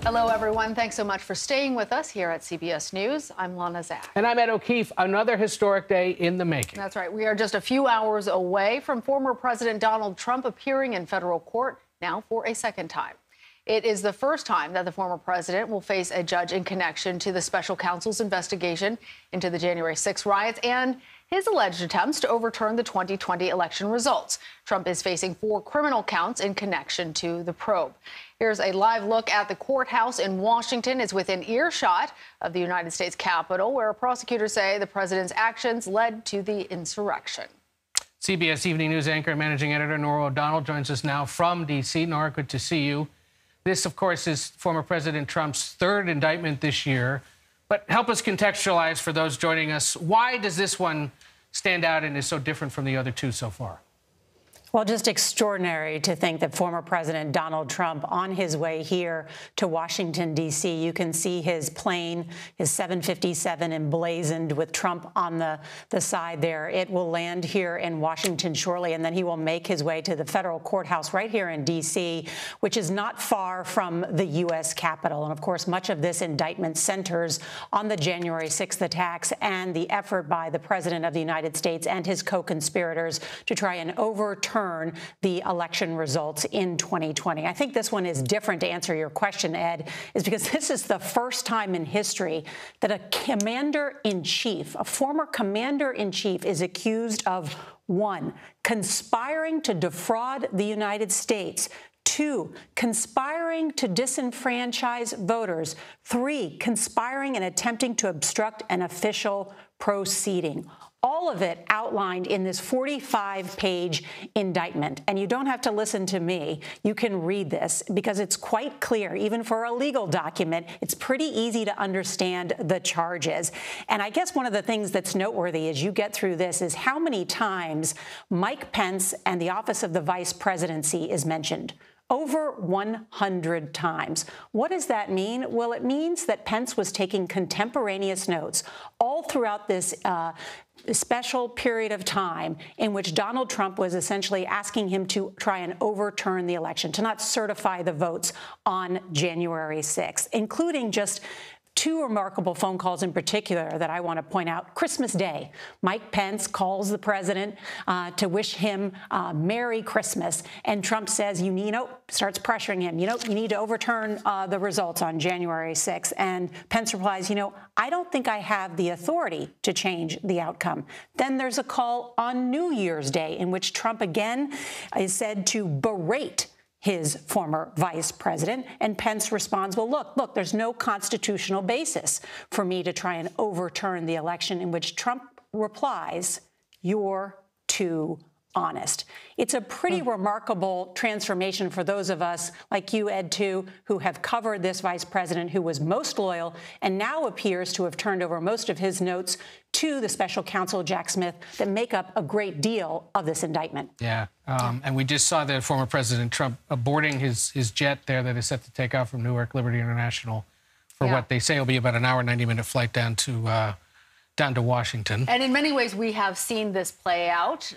Hello, everyone. Thanks so much for staying with us here at CBS News. I'm Lana Zach. And I'm Ed O'Keefe. Another historic day in the making. That's right. We are just a few hours away from former President Donald Trump appearing in federal court now for a second time. It is the first time that the former president will face a judge in connection to the special counsel's investigation into the January 6 riots and his alleged attempts to overturn the 2020 election results. Trump is facing 4 criminal counts in connection to the probe. Here's a live look at the courthouse in Washington. It's within earshot of the United States Capitol, where prosecutors say the president's actions led to the insurrection. CBS Evening News anchor and managing editor Norah O'Donnell joins us now from D.C. Norah, good to see you. This, of course, is former President Trump's 3rd indictment this year. But help us contextualize for those joining us. Why does this one stand out and is so different from the other 2 so far? Well, just extraordinary to think that former President Donald Trump, on his way here to Washington, D.C., you can see his plane, his 757 emblazoned with Trump on the side there. It will land here in Washington shortly, and then he will make his way to the federal courthouse right here in D.C., which is not far from the U.S. Capitol. And, of course, much of this indictment centers on the January 6th attacks and the effort by the President of the United States and his co-conspirators to try and overturn the election results in 2020. I think this one is different, to answer your question, Ed, is because this is the first time in history that a commander-in-chief, a former commander-in-chief, is accused of 1, conspiring to defraud the United States, 2, conspiring to disenfranchise voters, 3, conspiring and attempting to obstruct an official proceeding. All of it outlined in this 45-page indictment. And you don't have to listen to me. You can read this because it's quite clear, even for a legal document. It's pretty easy to understand the charges. And I guess one of the things that's noteworthy as you get through this is how many times Mike Pence and the Office of the Vice Presidency is mentioned. Over 100 times. What does that mean? Well, it means that Pence was taking contemporaneous notes all throughout this special period of time in which Donald Trump was essentially asking him to try and overturn the election, to not certify the votes on January 6th, including just 2 remarkable phone calls in particular that I want to point out. Christmas Day, Mike Pence calls the president to wish him Merry Christmas. And Trump says, starts pressuring him, you need to overturn the results on January 6th. And Pence replies, I don't think I have the authority to change the outcome. Then there's a call on New Year's Day in which Trump again is said to berate his former vice president. And Pence responds, well, look, there's no constitutional basis for me to try and overturn the election, in which Trump replies, you're too honest. It's a pretty remarkable transformation for those of us like you, Ed, too, who have covered this vice president who was most loyal and now appears to have turned over most of his notes to the special counsel, Jack Smith, that make up a great deal of this indictment. Yeah. And we just saw that former President Trump boarding his jet there that is set to take off from Newark Liberty International for what they say will be about an hour, 90-minute flight down to Washington. And in many ways, we have seen this play out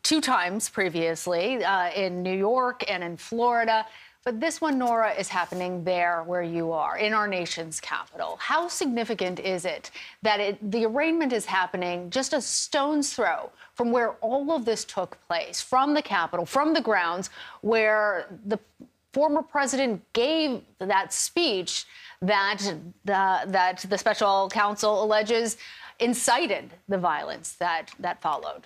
2 times previously in New York and in Florida. But this one, Norah, is happening there where you are, in our nation's capital. How significant is it that the arraignment is happening just a stone's throw from where all of this took place, from the Capitol, from the grounds where the former president gave that speech that the special counsel alleges incited the violence that followed?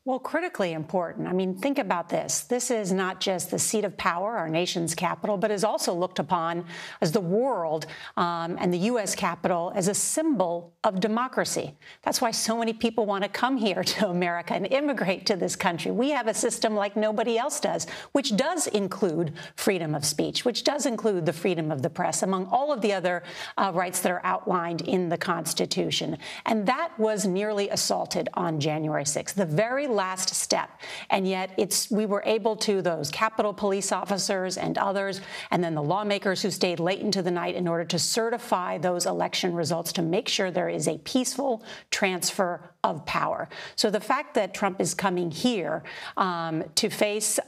Well, critically important. I mean, think about this. This is not just the seat of power, our nation's capital, but is also looked upon as the world and the U.S. Capitol as a symbol of democracy. That's why so many people want to come here to America and immigrate to this country. We have a system like nobody else does, which does include freedom of speech, which does include the freedom of the press, among all of the other rights that are outlined in the Constitution. And that was nearly assaulted on January 6th, the very last step. And yet we were able to, those Capitol police officers and others, and then the lawmakers who stayed late into the night in order to certify those election results to make sure there is a peaceful transfer of power. So the fact that Trump is coming here to face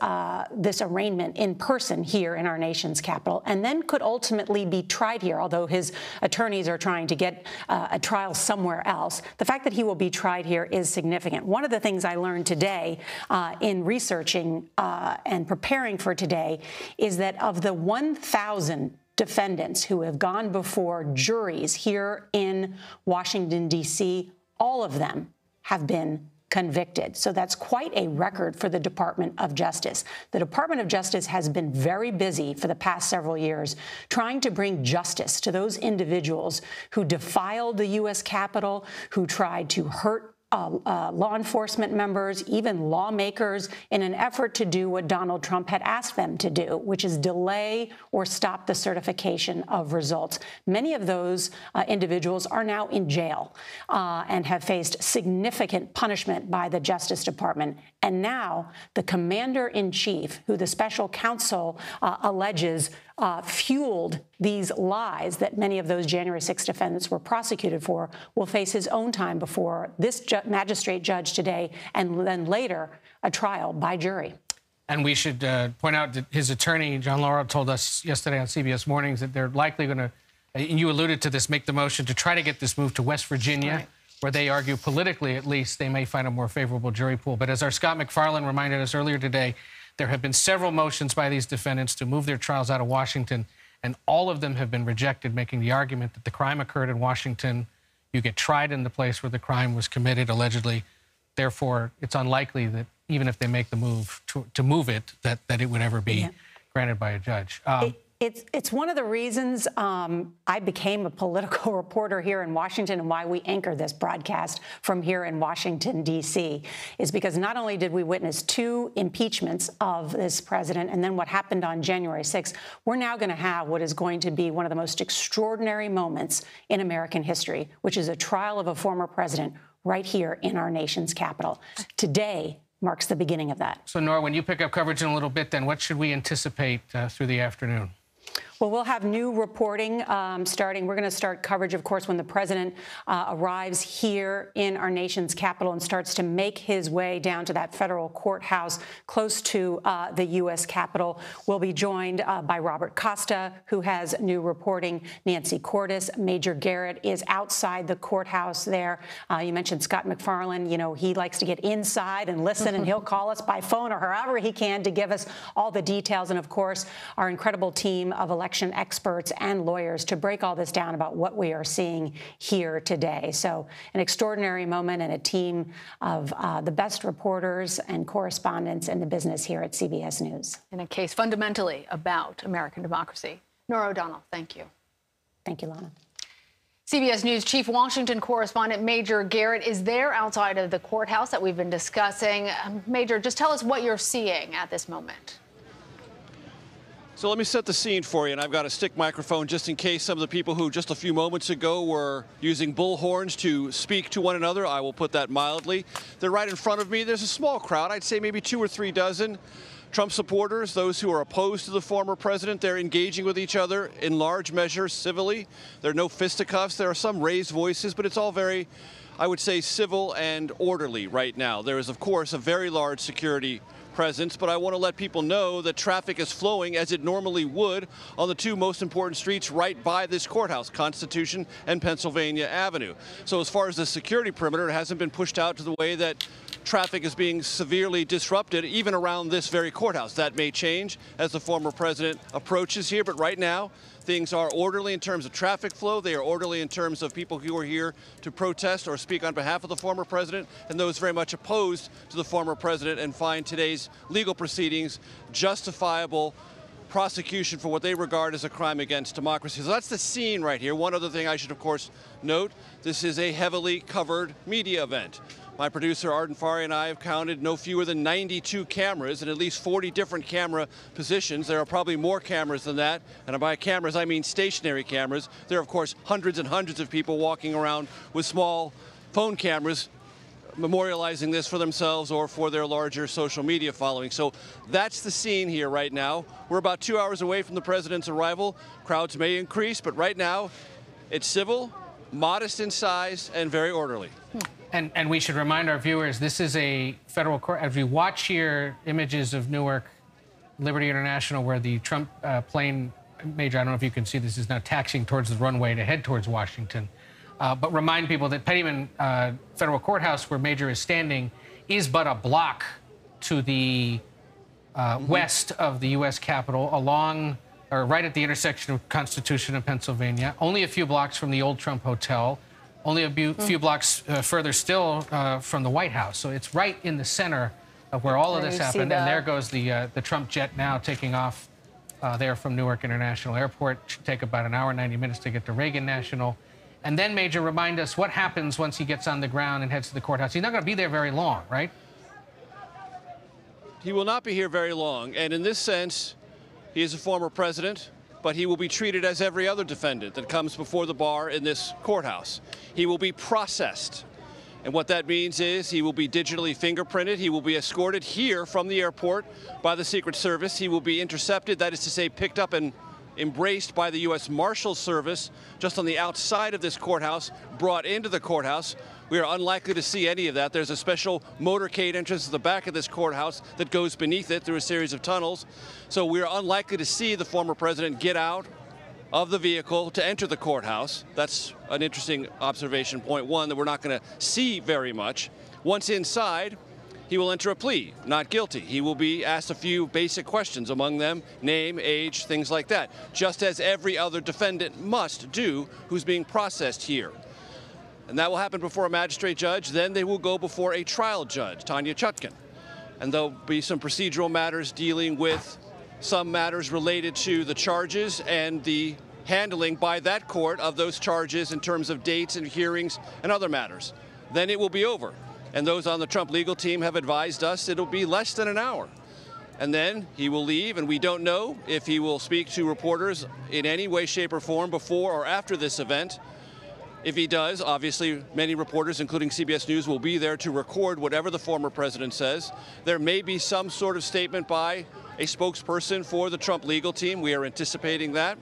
this arraignment in person here in our nation's capital, and then could ultimately be tried here, although his attorneys are trying to get a trial somewhere else, the fact that he will be tried here is significant. One of the things I learned today in researching and preparing for today is that of the 1,000 defendants who have gone before juries here in Washington, D.C., all of them have been convicted. So that's quite a record for the Department of Justice. The Department of Justice has been very busy for the past several years trying to bring justice to those individuals who defiled the U.S. Capitol, who tried to hurt law enforcement members, even lawmakers, in an effort to do what Donald Trump had asked them to do, which is delay or stop the certification of results. Many of those individuals are now in jail and have faced significant punishment by the Justice Department. And now the commander-in-chief, who the special counsel alleges fueled these lies that many of those January 6 defendants were prosecuted for, will face his own time before this magistrate judge today, and then later a trial by jury. And we should point out that his attorney, John Laura, told us yesterday on CBS Mornings that they're likely going to, and you alluded to this, make the motion to try to get this moved to West Virginia, right, where they argue politically, at least, they may find a more favorable jury pool. But as our Scott MacFarlane reminded us earlier today, there have been several motions by these defendants to move their trials out of Washington, and all of them have been rejected, making the argument that the crime occurred in Washington. You get tried in the place where the crime was committed, allegedly. Therefore, it's unlikely that even if they make the move to move it, that it would ever be granted by a judge. It's one of the reasons I became a political reporter here in Washington, and why we anchor this broadcast from here in Washington, D.C., is because not only did we witness 2 impeachments of this president and then what happened on January 6th, we're now going to have what is going to be one of the most extraordinary moments in American history, which is a trial of a former president right here in our nation's capital. Today marks the beginning of that. So, Norah, when you pick up coverage in a little bit, then what should we anticipate through the afternoon? Well, we'll have new reporting starting. We're going to start coverage, of course, when the president arrives here in our nation's capital and starts to make his way down to that federal courthouse close to the U.S. Capitol. We'll be joined by Robert Costa, who has new reporting. Nancy Cordes, Major Garrett is outside the courthouse there. You mentioned Scott MacFarlane. You know, he likes to get inside and listen, and he'll call us by phone or however he can to give us all the details. And, of course, our incredible team of election experts and lawyers to break all this down about what we are seeing here today. So an extraordinary moment, and a team of the best reporters and correspondents in the business here at CBS News. In a case fundamentally about American democracy. Norah O'Donnell, thank you. Thank you, Lana. CBS News Chief Washington correspondent Major Garrett is there outside of the courthouse that we've been discussing. Major, just tell us what you're seeing at this moment. So let me set the scene for you, and I've got a stick microphone just in case some of the people who just a few moments ago were using bullhorns to speak to one another. I will put that mildly. They're right in front of me. There's a small crowd, I'd say maybe 2 or 3 dozen. Trump supporters, those who are opposed to the former president, they're engaging with each other in large measure civilly. There are no fisticuffs. There are some raised voices, but it's all very, I would say, civil and orderly right now. There is, of course, a very large security presence, but I want to let people know that traffic is flowing as it normally would on the 2 most important streets right by this courthouse, Constitution and Pennsylvania Avenue. So as far as the security perimeter, it hasn't been pushed out to the way that traffic is being severely disrupted, even around this very courthouse. That may change as the former president approaches here, but right now, things are orderly in terms of traffic flow. They are orderly in terms of people who are here to protest or speak on behalf of the former president, and those very much opposed to the former president and find today's legal proceedings justifiable prosecution for what they regard as a crime against democracy. So that's the scene right here. One other thing I should, of course, note, this is a heavily covered media event. My producer, Arden Fari, and I have counted no fewer than 92 cameras in at least 40 different camera positions. There are probably more cameras than that. And by cameras, I mean stationary cameras. There are, of course, hundreds and hundreds of people walking around with small phone cameras memorializing this for themselves or for their larger social media following. So that's the scene here right now. We're about 2 hours away from the president's arrival. Crowds may increase, but right now it's civil, modest in size, and very orderly. And we should remind our viewers, this is a federal court. As we watch here images of Newark Liberty International, where the Trump plane, Major, I don't know if you can see this, is now taxiing towards the runway to head towards Washington. But remind people that Pettyman Federal Courthouse, where Major is standing, is but a block to the west of the U.S. Capitol, along or right at the intersection of Constitution and Pennsylvania, only a few blocks from the old Trump Hotel, only a few blocks further still from the White House. So it's right in the center of where all of this happened. And there goes the Trump jet now taking off there from Newark International Airport. Should take about an hour, 90 minutes to get to Reagan National. And then, Major, remind us what happens once he gets on the ground and heads to the courthouse. He's not going to be there very long, right? He will not be here very long. And in this sense, he is a former president, but he will be treated as every other defendant that comes before the bar in this courthouse. He will be processed. And what that means is he will be digitally fingerprinted. He will be escorted here from the airport by the Secret Service. He will be intercepted, that is to say, picked up and embraced by the U.S. Marshal Service just on the outside of this courthouse, brought into the courthouse. We are unlikely to see any of that. There's a special motorcade entrance to the back of this courthouse that goes beneath it through a series of tunnels. So we are unlikely to see the former president get out of the vehicle to enter the courthouse. That's an interesting observation, point one, that we're not going to see very much. Once inside, he will enter a plea, not guilty. He will be asked a few basic questions, among them name, age, things like that, just as every other defendant must do who's being processed here. And that will happen before a magistrate judge. Then they will go before a trial judge, Tanya Chutkan. And there'll be some procedural matters dealing with some matters related to the charges and the handling by that court of those charges in terms of dates and hearings and other matters. Then it will be over. And those on the Trump legal team have advised us it'll be less than an hour. And then he will leave, and we don't know if he will speak to reporters in any way, shape, or form before or after this event. If he does, obviously, many reporters, including CBS News, will be there to record whatever the former president says. There may be some sort of statement by a spokesperson for the Trump legal team. We are anticipating that.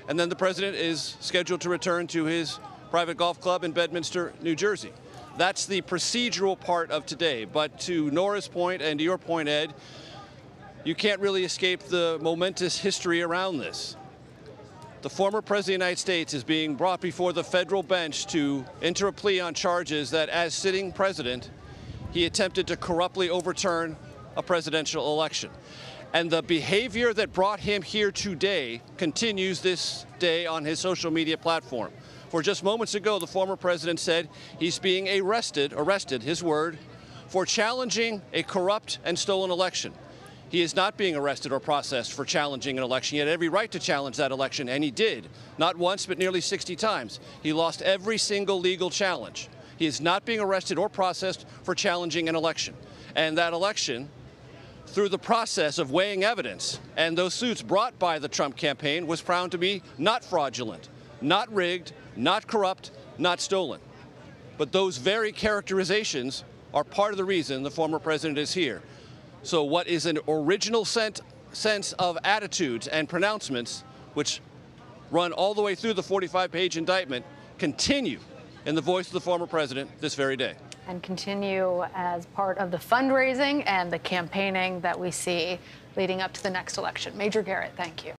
And then the president is scheduled to return to his private golf club in Bedminster, New Jersey. That's the procedural part of today. But to Norah's point and to your point, Ed, you can't really escape the momentous history around this. The former president of the United States is being brought before the federal bench to enter a plea on charges that, as sitting president, he attempted to corruptly overturn a presidential election. And the behavior that brought him here today continues this day on his social media platform. For just moments ago, the former president said he's being arrested, his word, for challenging a corrupt and stolen election. He is not being arrested or processed for challenging an election. He had every right to challenge that election, and he did. Not once, but nearly 60 times. He lost every single legal challenge. He is not being arrested or processed for challenging an election. And that election, through the process of weighing evidence and those suits brought by the Trump campaign, was found to be not fraudulent, not rigged, not corrupt, not stolen. But those very characterizations are part of the reason the former president is here. So what is an original sense of attitudes and pronouncements, which run all the way through the 45-page indictment, continue in the voice of the former president this very day. And continue as part of the fundraising and the campaigning that we see leading up to the next election. Major Garrett, thank you.